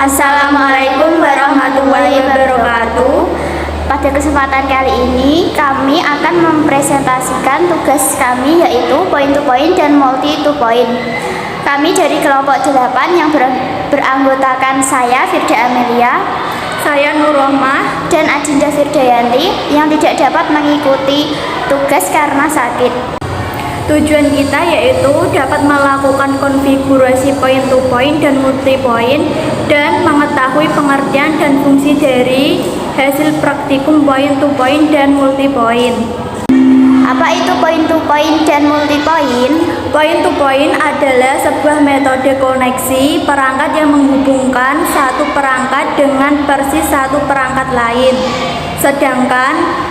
Assalamualaikum warahmatullahi wabarakatuh. Pada kesempatan kali ini kami akan mempresentasikan tugas kami, yaitu point to point dan multi to point. Kami dari kelompok 8 yang beranggotakan saya Firda Amelia, saya Nur Rohmah, dan Adinda Firdayanti yang tidak dapat mengikuti tugas karena sakit. Tujuan kita yaitu dapat melakukan konfigurasi point to point dan multi point dan mengetahui pengertian dan fungsi dari hasil praktikum point to point dan multi point. Apa itu point to point dan multi point? Point to point adalah sebuah metode koneksi perangkat yang menghubungkan satu perangkat dengan persis satu perangkat lain. Sedangkan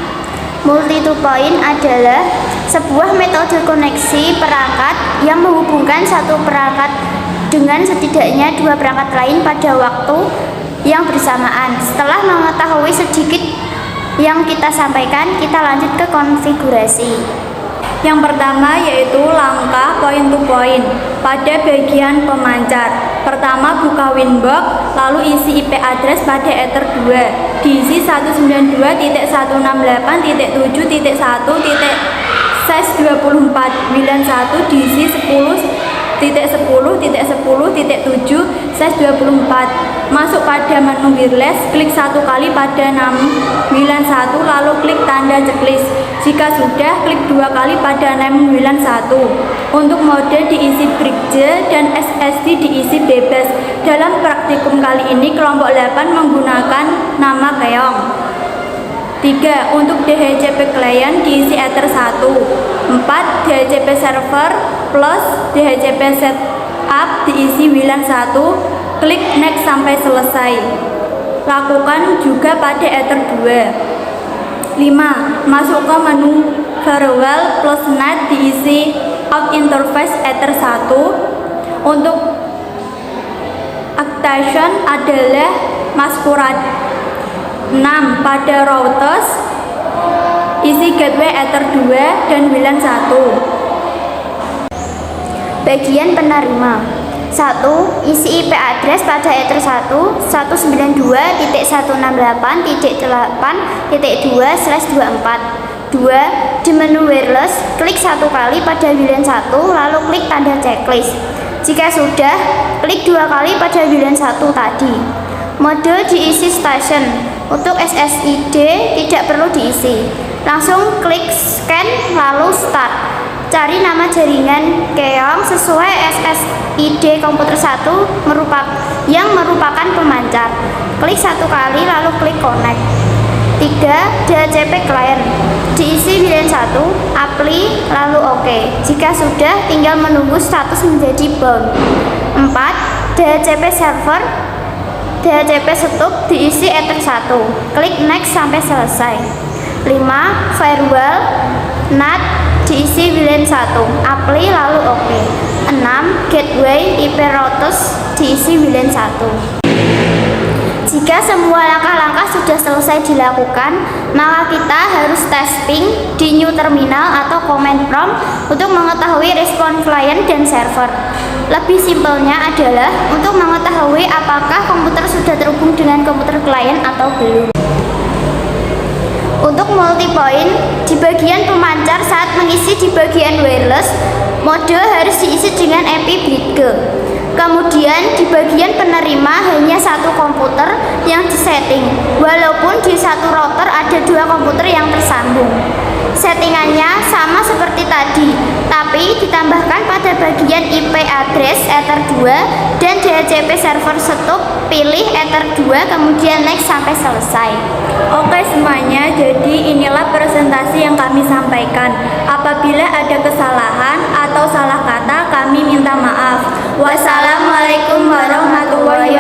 multi to point adalah sebuah metode koneksi perangkat yang menghubungkan satu perangkat dengan setidaknya dua perangkat lain pada waktu yang bersamaan. Setelah mengetahui sedikit yang kita sampaikan, kita lanjut ke konfigurasi. Yang pertama yaitu langkah point to point pada bagian pemancar. Pertama, buka winbox, lalu isi IP address pada ether 2, diisi 192.168.1.size24, 91 diisi 10.10.10.7 size 24. Masuk pada menu wireless, klik satu kali pada 691 lalu klik tanda checklist. Jika sudah, klik dua kali pada 691. Untuk mode diisi bridge dan SSD diisi bebas. Dalam praktikum kali ini kelompok 8 menggunakan nama keong. 3. Untuk DHCP client diisi ether 1. 4. DHCP server plus DHCP setup diisi WLAN 1. Klik next sampai selesai. Lakukan juga pada ether 2. 5. Masuk ke menu firewall plus net diisi out interface ether 1. Untuk activation adalah masquerade. 6. Pada routers isi gateway ether 2 dan WLAN 1. Bagian penerima. 1. Isi IP address pada ether 1 192.168.8.2/24. 2. Di menu wireless, klik satu kali pada WLAN 1 lalu klik tanda checklist. Jika sudah, klik dua kali pada WLAN 1 tadi. Mode diisi station. Untuk SSID tidak perlu diisi. Langsung klik scan lalu start. Cari nama jaringan keong sesuai SSID komputer 1 yang merupakan pemancar. Klik satu kali lalu klik connect. 3. DHCP client. Diisi WLAN 1, apply lalu OK. Jika sudah, tinggal menunggu status menjadi bound. 4. DHCP server. DHCP setup diisi ether 1. Klik next sampai selesai. 5. Firewall NAT diisi WLAN 1, apply lalu OK. 6. Gateway IP routers diisi WLAN 1. Jika semua langkah-langkah sudah selesai dilakukan, maka kita harus testing di new terminal atau command prompt untuk mengetahui respon klien dan server. Lebih simpelnya adalah untuk mengetahui apakah komputer sudah terhubung dengan komputer klien atau belum. Untuk multi point, di bagian pemancar saat mengisi di bagian wireless, mode harus diisi dengan IP bridge. Kemudian di bagian penerima hanya satu komputer yang disetting, walaupun di satu router ada dua komputer yang tersambung. Settingannya sama seperti tadi, tapi ditambahkan pada bagian IP address ether 2 dan DHCP server setup, pilih ether 2 kemudian next sampai selesai. Oke semuanya, jadi inilah presentasi yang kami sampaikan. Apabila ada kesalahan atau salah kata, kami minta maaf. Wassalamualaikum warahmatullahi wabarakatuh.